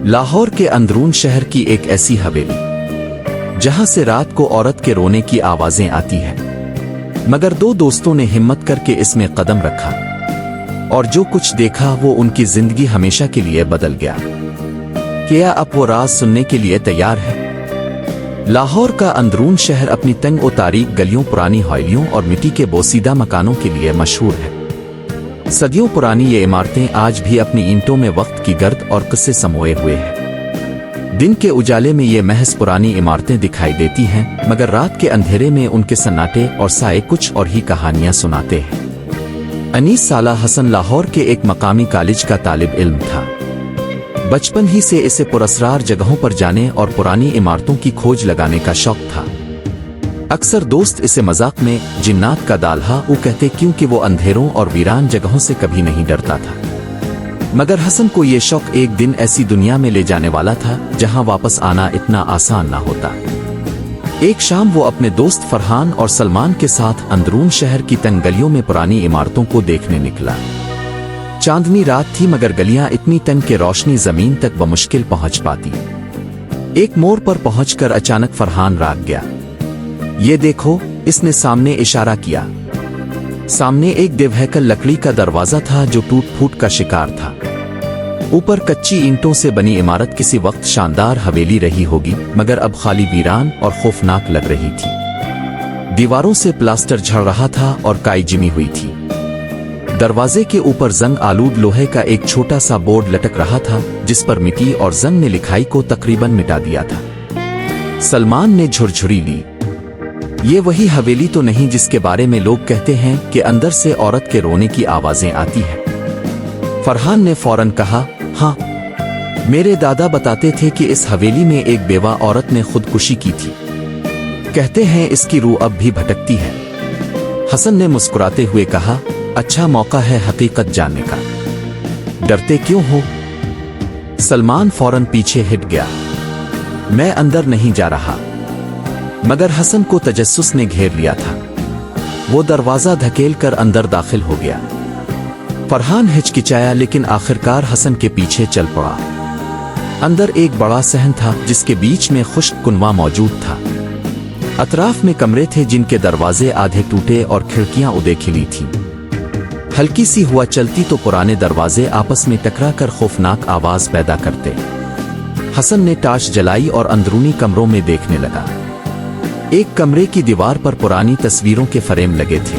लाहौर के अंदरून शहर की एक ऐसी हवेली जहां से रात को औरत के रोने की आवाजें आती हैं, मगर दो दोस्तों ने हिम्मत करके इसमें कदम रखा और जो कुछ देखा वो उनकी जिंदगी हमेशा के लिए बदल गया। क्या आप वो राज सुनने के लिए तैयार है? लाहौर का अंदरून शहर अपनी तंग और तारीक गलियों, पुरानी हवेलियों और मिट्टी के बोसीदा मकानों के लिए मशहूर है। सदियों पुरानी ये इमारतें आज भी अपनी ईंटों में वक्त की गर्द और किस्से समोए हुए हैं। दिन के उजाले में ये महज पुरानी इमारतें दिखाई देती हैं, मगर रात के अंधेरे में उनके सन्नाटे और साए कुछ और ही कहानियां सुनाते हैं। अनीस साला हसन लाहौर के एक मकामी कॉलेज का तालिब इल्म था। बचपन ही से इसे पुरस्रार जगहों पर जाने और पुरानी इमारतों की खोज लगाने का शौक था। अक्सर दोस्त इसे मजाक में जिन्नात का दाल्हा कहते, क्योंकि वो अंधेरों और वीरान जगहों से कभी नहीं डरता था। मगर हसन को ये शौक एक दिन ऐसी दुनिया में ले जाने वाला था जहां वापस आना इतना आसान ना होता। एक शाम वो अपने दोस्त फरहान और सलमान के साथ अंदरून शहर की तंग गलियों में पुरानी इमारतों को देखने निकला। चांदनी रात थी, मगर गलियां इतनी तंग के रोशनी जमीन तक बमुश्किल पहुंच पाती। एक मोड़ पर पहुंचकर अचानक फरहान राग गया। ये देखो, इसने सामने इशारा किया। सामने एक देवहैकल लकड़ी का दरवाजा था जो टूट फूट का शिकार था। ऊपर कच्ची ईंटों से बनी इमारत किसी वक्त शानदार हवेली रही होगी, मगर अब खाली वीरान और खौफनाक लग रही थी। दीवारों से प्लास्टर झड़ रहा था और काई जिमी हुई थी। दरवाजे के ऊपर जंग आलूद लोहे का एक छोटा सा बोर्ड लटक रहा था, जिस पर मिट्टी और जंग ने लिखाई को तकरीबन मिटा दिया था। सलमान ने झुरझुरी ली। ये वही हवेली तो नहीं जिसके बारे में लोग कहते हैं कि अंदर से औरत के रोने की आवाजें आती हैं? फरहान ने फौरन कहा, हाँ, मेरे दादा बताते थे कि इस हवेली में एक बेवा औरत ने खुदकुशी की थी। कहते हैं इसकी रूह अब भी भटकती है। हसन ने मुस्कुराते हुए कहा, अच्छा मौका है हकीकत जानने का। डरते क्यों हो? सलमान फौरन पीछे हट गया। मैं अंदर नहीं जा रहा। मगर हसन को तजस्सुस ने घेर लिया था। वो दरवाजा धकेल कर अंदर दाखिल हो गया। फरहान हिचकिचाया, लेकिन आखिरकार हसन के पीछे चल पड़ा। अंदर एक बड़ा सहन था जिसके बीच में खुश्क कुनवा मौजूद था। अतराफ में कमरे थे जिनके दरवाजे आधे टूटे और खिड़कियां उदे खिली थीं। हल्की सी हवा चलती तो पुराने दरवाजे आपस में टकरा कर खौफनाक आवाज पैदा करते। हसन ने टार्च जलाई और अंदरूनी कमरों में देखने लगा। एक कमरे की दीवार पर पुरानी तस्वीरों के फ्रेम लगे थे।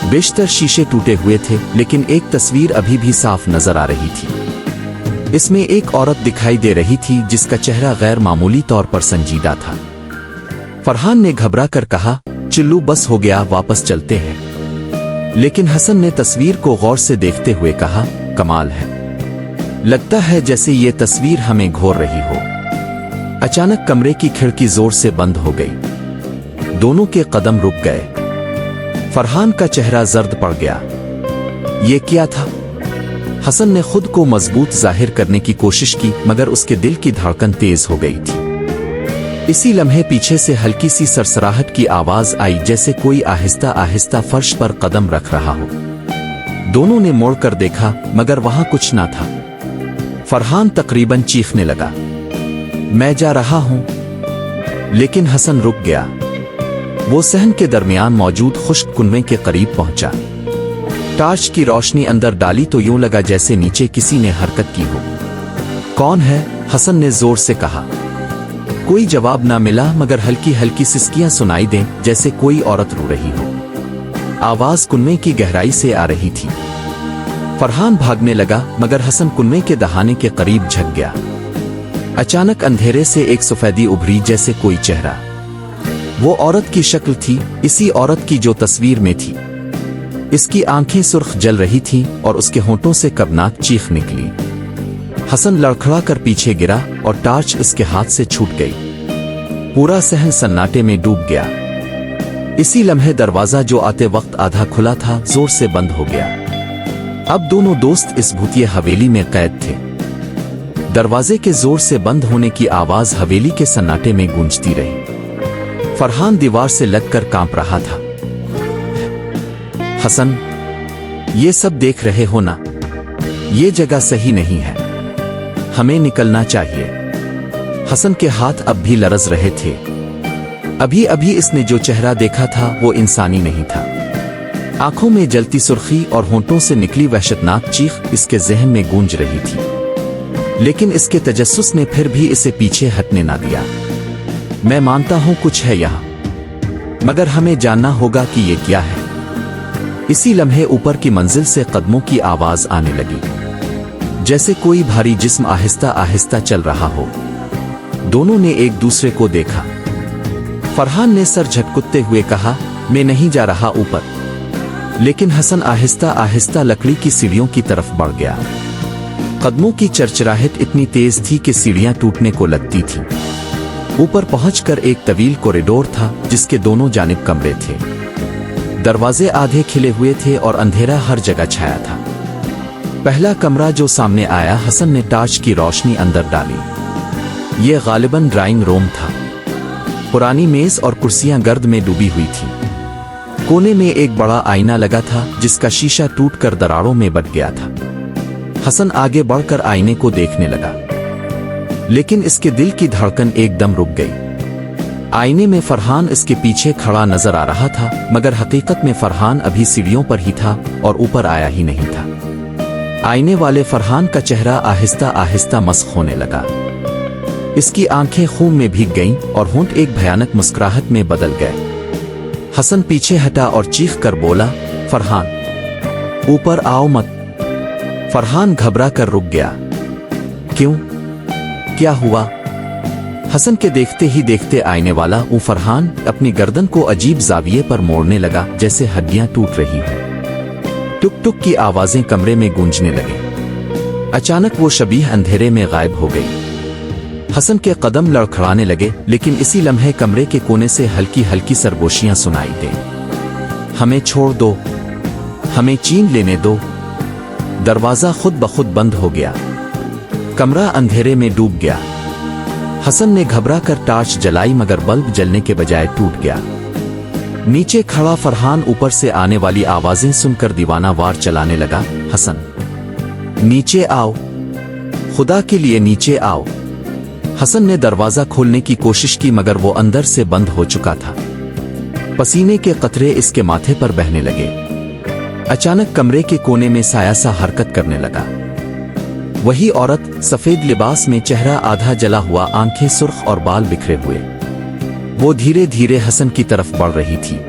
बेशतर शीशे टूटे हुए थे, लेकिन एक तस्वीर अभी भी साफ नजर आ रही थी। इसमें एक औरत दिखाई दे रही थी जिसका चेहरा गैर मामूली तौर पर संजीदा था। फरहान ने घबरा कर कहा, चिल्लू बस हो गया, वापस चलते हैं। लेकिन हसन ने तस्वीर को गौर से देखते हुए कहा, कमाल है, लगता है जैसे ये तस्वीर हमें घोर रही हो। अचानक कमरे की खिड़की जोर से बंद हो गई। दोनों के कदम रुक गए। फरहान का चेहरा जर्द पड़ गया। ये क्या था? हसन ने खुद को मजबूत जाहिर करने की कोशिश की, मगर उसके दिल की धड़कन तेज हो गई थी। इसी लम्हे पीछे से हल्की सी सरसराहट की आवाज आई, जैसे कोई आहिस्ता आहिस्ता फर्श पर कदम रख रहा हो। दोनों ने मोड़कर देखा, मगर वहां कुछ ना था। फरहान तकरीबन चीखने लगा, मैं जा रहा हूं। लेकिन हसन रुक गया। वो सहन के दरमियान मौजूद खुश्क कुनवे के करीब पहुंचा। टार्च की रोशनी अंदर डाली तो यूं लगा जैसे नीचे किसी ने हरकत की हो। कौन है? हसन ने जोर से कहा। कोई जवाब ना मिला, मगर हल्की हल्की सिसकियां सुनाई दें, जैसे कोई औरत रो रही हो। आवाज कुनवे की गहराई से आ रही थी। फरहान भागने लगा, मगर हसन कुनवे के दहाने के करीब झक गया। अचानक अंधेरे से एक सफेदी उभरी, जैसे कोई चेहरा। वो औरत की शक्ल थी, इसी औरत की जो तस्वीर में थी। इसकी आंखें सुर्ख जल रही थीं और उसके होंठों से कबनाक चीख निकली। हसन लड़खड़ा कर पीछे गिरा और टार्च इसके हाथ से छूट गई। पूरा सहन सन्नाटे में डूब गया। इसी लम्हे दरवाजा जो आते वक्त आधा खुला था, जोर से बंद हो गया। अब दोनों दोस्त इस भूतिया हवेली में कैद थे। दरवाजे के जोर से बंद होने की आवाज हवेली के सन्नाटे में गूंजती रही। फरहान दीवार से लगकर कांप रहा था। हसन, ये सब देख रहे हो ना? ये जगह सही नहीं है। हमें निकलना चाहिए। हसन के हाथ अब भी लरज रहे थे। अभी अभी इसने जो चेहरा देखा था वो इंसानी नहीं था। आंखों में जलती सुर्खी और होंठों से निकली वहशतनाक चीख इसके ज़हन में गूंज रही थी, लेकिन इसके तजस्सुस ने फिर भी इसे पीछे हटने ना दिया। मैं मानता हूं कुछ है यहाँ, मगर हमें जानना होगा कि ये क्या है। इसी लम्हे ऊपर की मंजिल से कदमों की आवाज आने लगी, जैसे कोई भारी जिस्म आहिस्ता आहिस्ता चल रहा हो। दोनों ने एक दूसरे को देखा। फरहान ने सर झटकुते हुए कहा, मैं नहीं जा रहा ऊपर। लेकिन हसन आहिस्ता आहिस्ता लकड़ी की सीढ़ियों की तरफ बढ़ गया। कदमों की चरचराहट इतनी तेज थी कि सीढ़ियां टूटने को लगती थी। ऊपर पहुंचकर एक तवील कॉरिडोर था जिसके दोनों जानिब कमरे थे। दरवाजे आधे खिले हुए थे और अंधेरा हर जगह छाया था। पहला कमरा जो सामने आया, हसन ने टार्च की रोशनी अंदर डाली। यह गालिबन ड्राइंग रूम था। पुरानी मेज और कुर्सियां गर्द में डूबी हुई थी। कोने में एक बड़ा आईना लगा था जिसका शीशा टूटकर दरारों में बट गया था। हसन आगे बढ़कर आईने को देखने लगा, लेकिन इसके दिल की धड़कन एकदम रुक गई। आईने में फरहान इसके पीछे खड़ा नजर आ रहा था, मगर हकीकत में फरहान अभी सीढ़ियों पर ही था और ऊपर आया ही नहीं था। आईने वाले फरहान का चेहरा आहिस्ता आहिस्ता मस्क होने लगा। इसकी आंखें खून में भीग गईं और होंठ एक भयानक मुस्कुराहट में बदल गए। हसन पीछे हटा और चीख कर बोला, फरहान, ऊपर आओ मत। फरहान घबरा कर रुक गया। क्यों? क्या हुआ? हसन के देखते ही देखते आईने वाला वो फरहान अपनी गर्दन को अजीब जाविये पर मोड़ने लगा, जैसे हड्डियां टूट रही हैं। टुक टुक की आवाजें कमरे में गूंजने लगी। अचानक वो शबीह अंधेरे में गायब हो गई। हसन के कदम लड़खड़ाने लगे, लेकिन इसी लम्हे कमरे के कोने से हल्की हल्की सरगोशियां सुनाई दें। हमें छोड़ दो, हमें चीन लेने दो। दरवाजा खुद ब खुद बंद हो गया। कमरा अंधेरे में डूब गया। हसन ने घबरा कर टार्च जलाई, मगर बल्ब जलने के बजाय टूट गया। नीचे खड़ा फरहान ऊपर से आने वाली आवाजें सुनकर दीवाना वार चलाने लगा। हसन, नीचे आओ, खुदा के लिए नीचे आओ। हसन ने दरवाजा खोलने की कोशिश की, मगर वो अंदर से बंद हो चुका था। पसीने के कतरे इसके माथे पर बहने लगे। अचानक कमरे के कोने में साया सा हरकत करने लगा। वही औरत, सफेद लिबास में, चेहरा आधा जला हुआ, आंखें सुर्ख और बाल बिखरे हुए। वो धीरे धीरे हसन की तरफ बढ़ रही थी।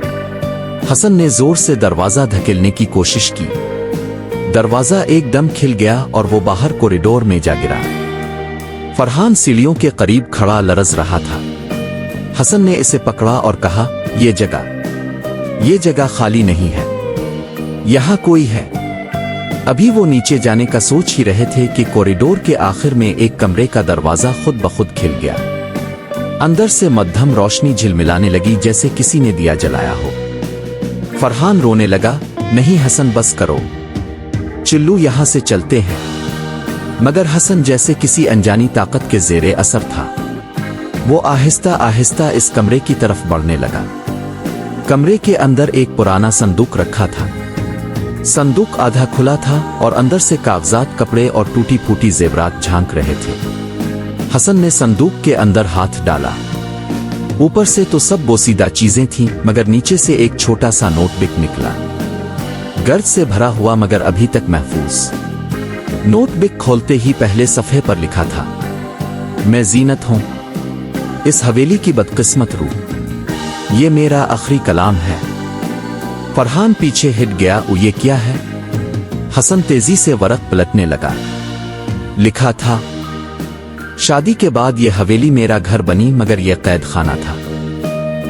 हसन ने जोर से दरवाजा धकेलने की कोशिश की। दरवाजा एकदम खिल गया और वो बाहर कॉरिडोर में जा गिरा। फरहान सीढ़ियों के करीब खड़ा लरज रहा था। हसन ने इसे पकड़ा और कहा, ये जगह खाली नहीं है, यहां कोई है। अभी वो नीचे जाने का सोच ही रहे थे कि कॉरिडोर के आखिर में एक कमरे का दरवाजा खुद ब खुद खिल गया। अंदर से मध्यम रोशनी झिलमिलाने लगी, जैसे किसी ने दिया जलाया हो। फरहान रोने लगा, नहीं हसन, बस करो, चिल्लू, यहां से चलते हैं। मगर हसन जैसे किसी अनजानी ताकत के जेरे असर था। वो आहिस्ता आहिस्ता इस कमरे की तरफ बढ़ने लगा। कमरे के अंदर एक पुराना संदूक रखा था। संदूक आधा खुला था और अंदर से कागजात, कपड़े और टूटी फूटी जेवरात झांक रहे थे। हसन ने संदूक के अंदर हाथ डाला। ऊपर से तो सब बोसीदा चीजें थीं, मगर नीचे से एक छोटा सा नोटबुक निकला, गर्द से भरा हुआ मगर अभी तक महफूज। नोटबुक खोलते ही पहले सफ़े पर लिखा था, मैं जीनत हूं, इस हवेली की बदकिस्मत रूह, ये मेरा आखिरी कलाम है। फरहान पीछे हिट गया, ये क्या है? हसन तेजी से वरक पलटने लगा। लिखा था, शादी के बाद ये हवेली मेरा घर बनी, मगर यह कैद खाना था।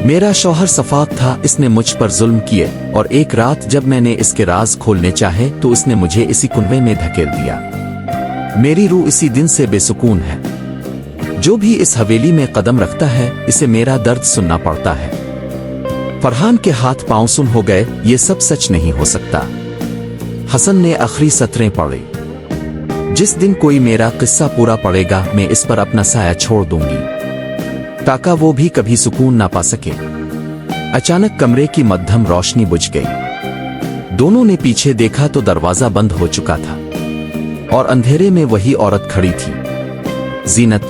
मेरा शौहर सफाक था, इसने मुझ पर जुल्म किए, और एक रात जब मैंने इसके राज खोलने चाहे तो इसने मुझे इसी कुनवे में धकेल दिया। मेरी रूह इसी दिन से बेसुकून है। जो भी इस हवेली में कदम रखता है, इसे मेरा दर्द सुनना पड़ता है। फरहान के हाथ पांव सुन हो गए, ये सब सच नहीं हो सकता। हसन ने आखिरी सतरें पढ़ी, जिस दिन कोई मेरा किस्सा पूरा पड़ेगा, मैं इस पर अपना साया छोड़ दूंगी, ताकि वो भी कभी सुकून ना पा सके। अचानक कमरे की मध्यम रोशनी बुझ गई। दोनों ने पीछे देखा तो दरवाजा बंद हो चुका था और अंधेरे में वही औरत खड़ी थी। زینت